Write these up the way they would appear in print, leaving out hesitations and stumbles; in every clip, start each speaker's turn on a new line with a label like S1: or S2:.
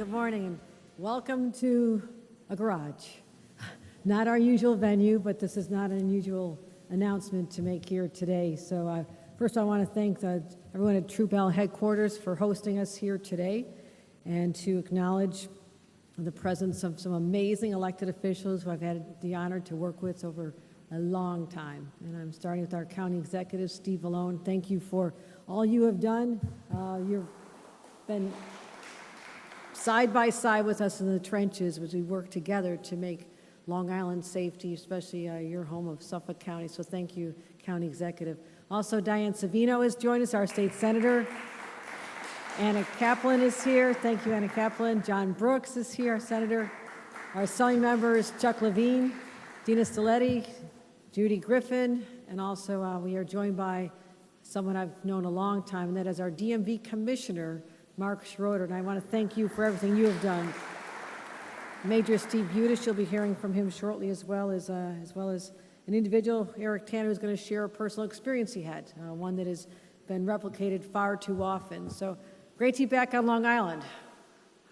S1: Good morning, and welcome to a garage. Not our usual venue, but this is not an unusual announcement to make here today. So first I want to thank everyone at Traceable headquarters for hosting us here today, and to acknowledge the presence of some amazing elected officials who I've had the honor to work with over a long time. And I'm starting with our county executive, Steve Valone. Thank you for all you have done. You've been side by side with us in the trenches as we work together to make Long Island safety, especially your home of Suffolk County. So thank you, County Executive. Also, Diane Savino has joined us, our state senator. Anna Kaplan is here. Thank you, Anna Kaplan. John Brooks is here, our senator. Our Assembly members, Chuck Levine, Dina Stiletti, Judy Griffin, and also we are joined by someone I've known a long time, and that is our DMV Commissioner, Mark Schroeder, and I want to thank you for everything you have done. Major Steve Budish, you'll be hearing from him shortly, as well as an individual, Eric Tanner, who's going to share a personal experience he had, one that has been replicated far too often. So great to be back on Long Island.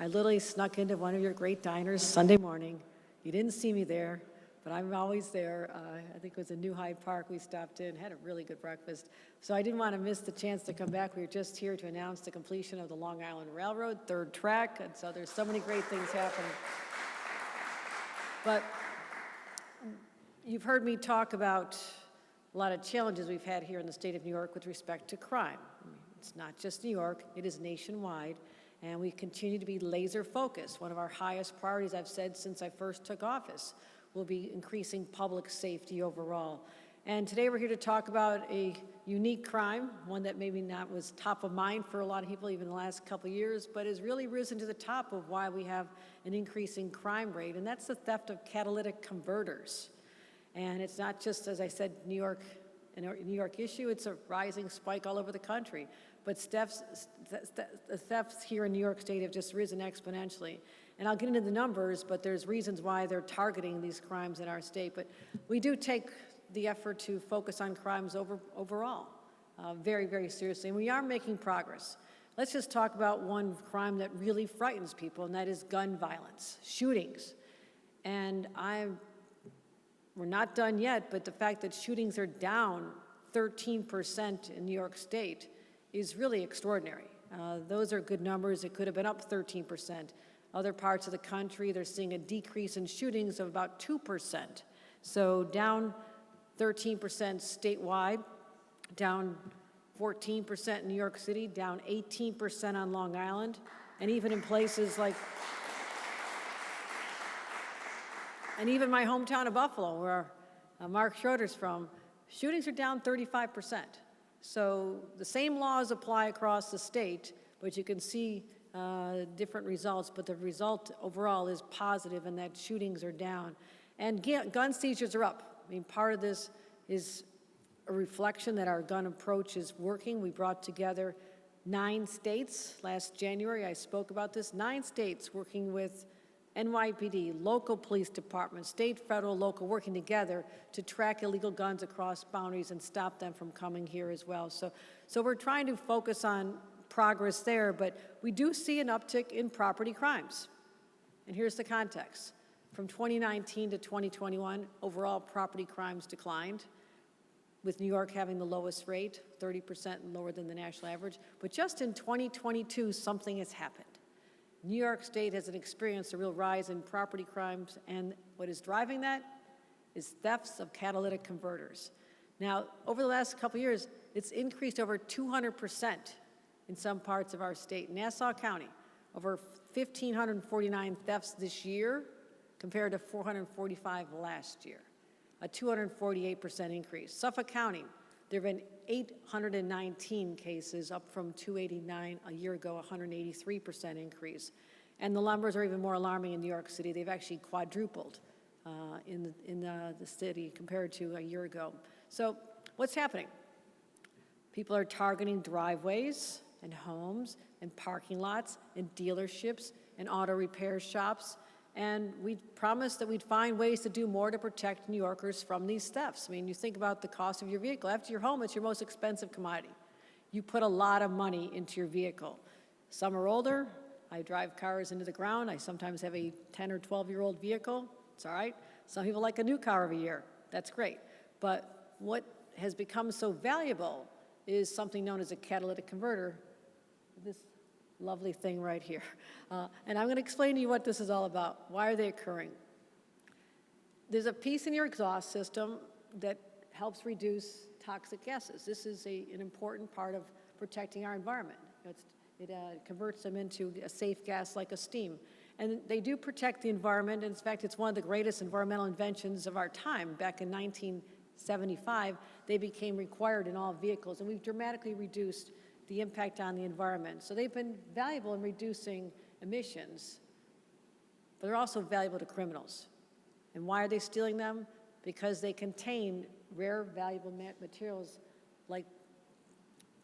S1: I literally snuck into one of your great diners Sunday morning. You didn't see me there, but I'm always there. I think it was in New Hyde Park. We stopped in, had a really good breakfast. So I didn't want to miss the chance to come back. We were just here to announce the completion of the Long Island Railroad, third track, and so there's so many great things happening. But you've heard me talk about a lot of challenges we've had here in the state of New York with respect to crime. It's not just New York, it is nationwide, and we continue to be laser focused. One of our highest priorities, I've said since I first took office, will be increasing public safety overall. And today we're here to talk about a unique crime, one that maybe not was top of mind for a lot of people even in the last couple of years, but has really risen to the top of why we have an increasing crime rate, and that's the theft of catalytic converters. And it's not just, as I said, New York issue, it's a rising spike all over the country. But the thefts here in New York State have just risen exponentially. And I'll get into the numbers, but there's reasons why they're targeting these crimes in our state. But we do take the effort to focus on crimes overall very, very seriously. And we are making progress. Let's just talk about one crime that really frightens people, and that is gun violence, shootings. And we're not done yet, but the fact that shootings are down 13% in New York State is really extraordinary. Those are good numbers. It could have been up 13%. Other parts of the country, they're seeing a decrease in shootings of about 2%. So down 13% statewide, down 14% in New York City, down 18% on Long Island, and even in places like, and even my hometown of Buffalo, where Mark Schroeder's from, shootings are down 35%. So the same laws apply across the state, but you can see different results, but the result overall is positive, and that shootings are down. And gun seizures are up. I mean, part of this is a reflection that our gun approach is working. We brought together 9 states last January. I spoke about this. 9 states working with NYPD, local police departments, state, federal, local, working together to track illegal guns across boundaries and stop them from coming here as well. So we're trying to focus on progress there, but we do see an uptick in property crimes. And here's the context. From 2019 to 2021, overall property crimes declined, with New York having the lowest rate, 30% lower than the national average. But just in 2022, something has happened. New York State has experienced a real rise in property crimes, and what is driving that is thefts of catalytic converters. Now, over the last couple of years, it's increased over 200% in some parts of our state. Nassau County, over 1,549 thefts this year compared to 445 last year, a 248% increase. Suffolk County, there have been 819 cases, up from 289 a year ago, 183% increase. And the numbers are even more alarming in New York City. They've actually quadrupled in the city compared to a year ago. So what's happening? People are targeting driveways and homes and parking lots and dealerships and auto repair shops. And we promised that we'd find ways to do more to protect New Yorkers from these thefts. I mean, you think about the cost of your vehicle. After your home, it's your most expensive commodity. You put a lot of money into your vehicle. Some are older, I drive cars into the ground. I sometimes have a 10 or 12-year-old vehicle. It's all right. Some people like a new car every year. That's great. But what has become so valuable is something known as a catalytic converter, this lovely thing right here. And I'm going to explain to you what this is all about. Why are they occurring? There's a piece in your exhaust system that helps reduce toxic gases. This is an important part of protecting our environment. It converts them into a safe gas like a steam. And they do protect the environment. In fact, it's one of the greatest environmental inventions of our time. Back in 1975, they became required in all vehicles, and we've dramatically reduced the impact on the environment. So they've been valuable in reducing emissions, but they're also valuable to criminals. And why are they stealing them? Because they contain rare, valuable materials like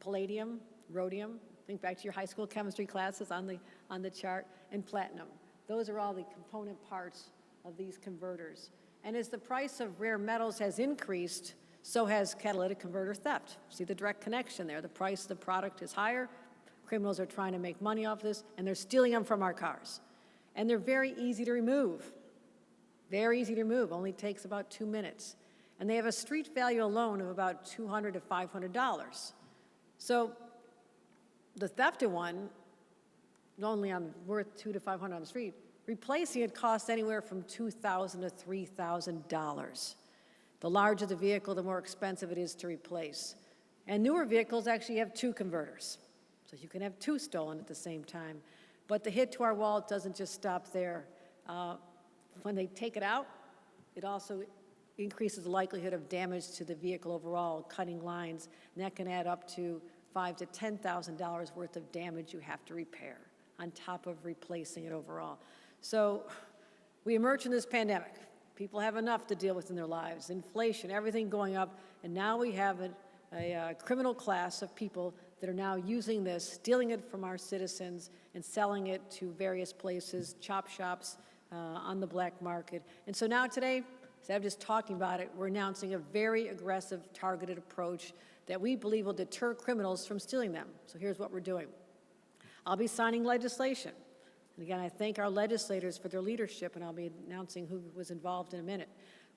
S1: palladium, rhodium, think back to your high school chemistry classes on the chart, and platinum. Those are all the component parts of these converters. And as the price of rare metals has increased, so has catalytic converter theft. See the direct connection there. The price of the product is higher. Criminals are trying to make money off this, and they're stealing them from our cars. And they're very easy to remove. Very easy to remove, only takes about 2 minutes. And they have a street value alone of about $200 to $500. So the thefted one, only worth $200 to $500 on the street, replacing it costs anywhere from $2,000 to $3,000. The larger the vehicle, the more expensive it is to replace. And newer vehicles actually have 2 converters. So you can have 2 stolen at the same time. But the hit to our wallet doesn't just stop there. When they take it out, it also increases the likelihood of damage to the vehicle overall, cutting lines, and that can add up to $5,000 to $10,000 worth of damage you have to repair on top of replacing it overall. So we emerge from this pandemic. People have enough to deal with in their lives, inflation, everything going up, and now we have a criminal class of people that are now using this, stealing it from our citizens and selling it to various places, chop shops, on the black market. And so now today, instead of just talking about it, we're announcing a very aggressive, targeted approach that we believe will deter criminals from stealing them. So here's what we're doing. I'll be signing legislation. And again, I thank our legislators for their leadership, and I'll be announcing who was involved in a minute.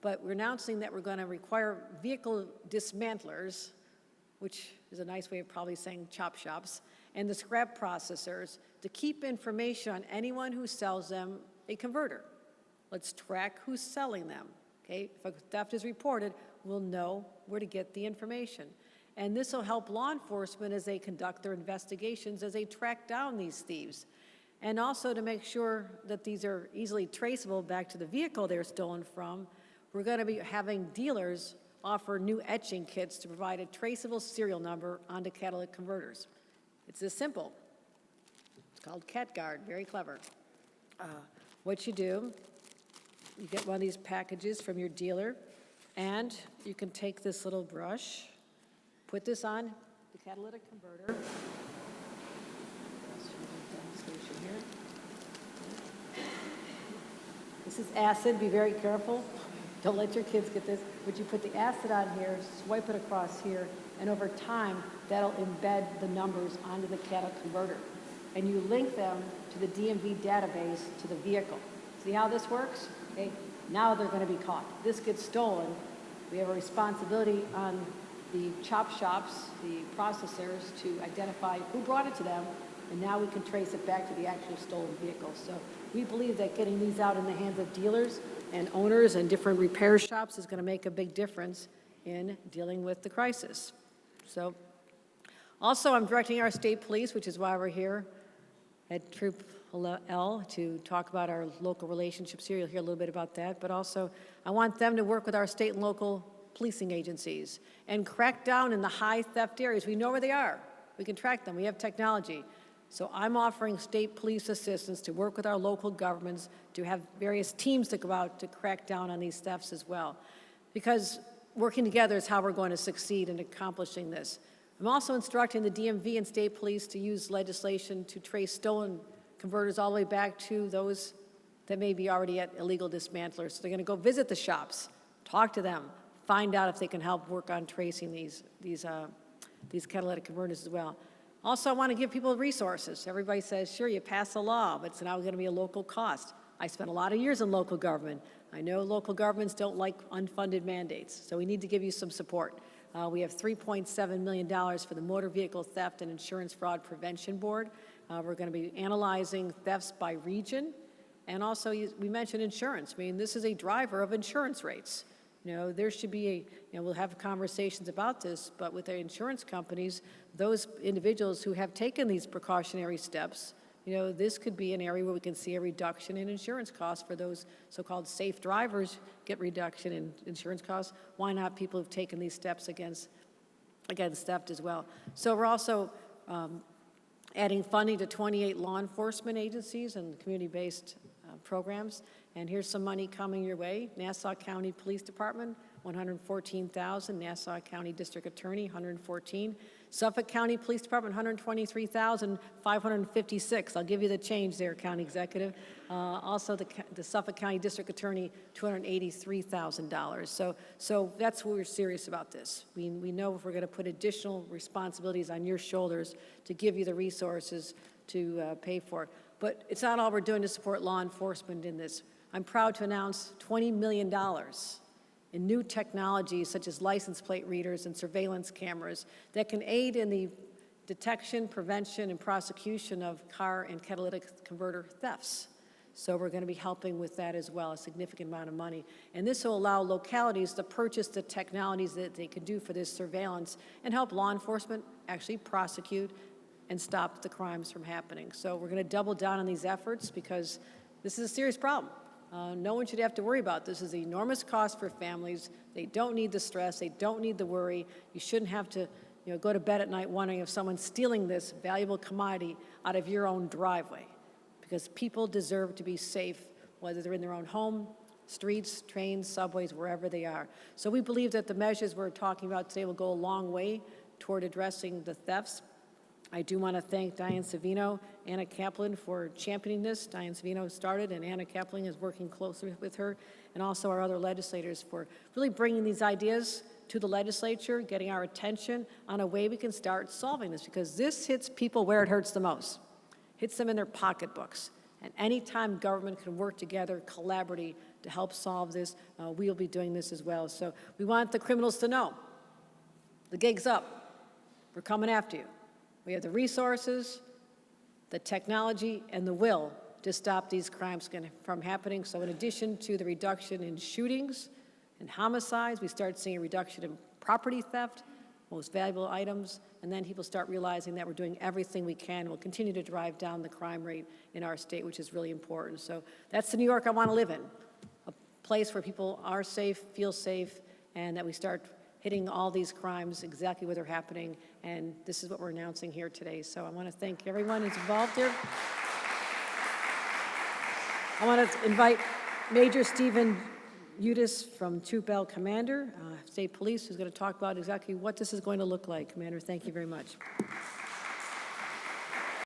S1: But we're announcing that we're going to require vehicle dismantlers, which is a nice way of probably saying chop shops, and the scrap processors to keep information on anyone who sells them a converter. Let's track who's selling them. Okay? If a theft is reported, we'll know where to get the information. And this will help law enforcement as they conduct their investigations, as they track down these thieves. And also to make sure that these are easily traceable back to the vehicle they're stolen from, we're going to be having dealers offer new etching kits to provide a traceable serial number onto catalytic converters. It's this simple. It's called CatGuard, very clever. What you do, you get one of these packages from your dealer, and you can take this little brush, put this on the catalytic converter. This is acid, be very careful. Don't let your kids get this. But you put the acid on here, swipe it across here, and over time, that'll embed the numbers onto the catalytic converter. And you link them to the DMV database to the vehicle. See how this works? Okay, now they're going to be caught. This gets stolen. We have a responsibility on the chop shops, the processors, to identify who brought it to them, and now we can trace it back to the actual stolen vehicle. So we believe that getting these out in the hands of dealers and owners and different repair shops is going to make a big difference in dealing with the crisis. So also, I'm directing our state police, which is why we're here at Troop L, to talk about our local relationships here. You'll hear a little bit about that. But also, I want them to work with our state and local policing agencies and crack down in the high theft areas. We know where they are. We can track them. We have technology. So I'm offering state police assistance to work with our local governments to have various teams that go out to crack down on these thefts as well. Because working together is how we're going to succeed in accomplishing this. I'm also instructing the DMV and state police to use legislation to trace stolen converters all the way back to those that may be already at illegal dismantlers. So they're going to go visit the shops, talk to them, find out if they can help work on tracing these catalytic converters as well. Also, I want to give people resources. Everybody says, sure, you pass a law, but it's now going to be a local cost. I spent a lot of years in local government. I know local governments don't like unfunded mandates, so we need to give you some support. We have $3.7 million for the Motor Vehicle Theft and Insurance Fraud Prevention Board. We're going to be analyzing thefts by region. And also, we mentioned insurance. I mean, this is a driver of insurance rates. You know, there should be we'll have conversations about this, but with the insurance companies, those individuals who have taken these precautionary steps, this could be an area where we can see a reduction in insurance costs for those so-called safe drivers, get reduction in insurance costs. Why not people who've taken these steps against theft as well? So we're also adding funding to 28 law enforcement agencies and community-based programs. And here's some money coming your way. Nassau County Police Department, $114,000. Nassau County District Attorney, $114,000. Suffolk County Police Department, $123,556. I'll give you the change there, County Executive. Also, the Suffolk County District Attorney, $283,000. So that's what we're serious about this. We know if we're going to put additional responsibilities on your shoulders to give you the resources to pay for it. But it's not all we're doing to support law enforcement in this. I'm proud to announce $20 million in new technologies such as license plate readers and surveillance cameras that can aid in the detection, prevention, and prosecution of car and catalytic converter thefts. So we're going to be helping with that as well, a significant amount of money. And this will allow localities to purchase the technologies that they can do for this surveillance and help law enforcement actually prosecute and stop the crimes from happening. So we're going to double down on these efforts because this is a serious problem. No one should have to worry about this. This is an enormous cost for families. They don't need the stress. They don't need the worry. You shouldn't have to go to bed at night wondering if someone's stealing this valuable commodity out of your own driveway, because people deserve to be safe, whether they're in their own home, streets, trains, subways, wherever they are. So we believe that the measures we're talking about today will go a long way toward addressing the thefts. I do want to thank Diane Savino, Anna Kaplan for championing this. Diane Savino started, and Anna Kaplan is working closely with her, and also our other legislators for really bringing these ideas to the legislature, getting our attention on a way we can start solving this, because this hits people where it hurts the most. Hits them in their pocketbooks. And anytime government can work together, collaboratively to help solve this, we'll be doing this as well. So we want the criminals to know the gig's up. We're coming after you. We have the resources, the technology, and the will to stop these crimes from happening. So in addition to the reduction in shootings and homicides, we start seeing a reduction in property theft, most valuable items, and then people start realizing that we're doing everything we can. We'll continue to drive down the crime rate in our state, which is really important. So that's the New York I want to live in, a place where people are safe, feel safe, and that we start hitting all these crimes exactly where they're happening, and this is what we're announcing here today. So I want to thank everyone who's involved here. I want to invite Major Stephen Udis from Troop L Commander, State Police, who's going to talk about exactly what this is going to look like. Commander, thank you very much.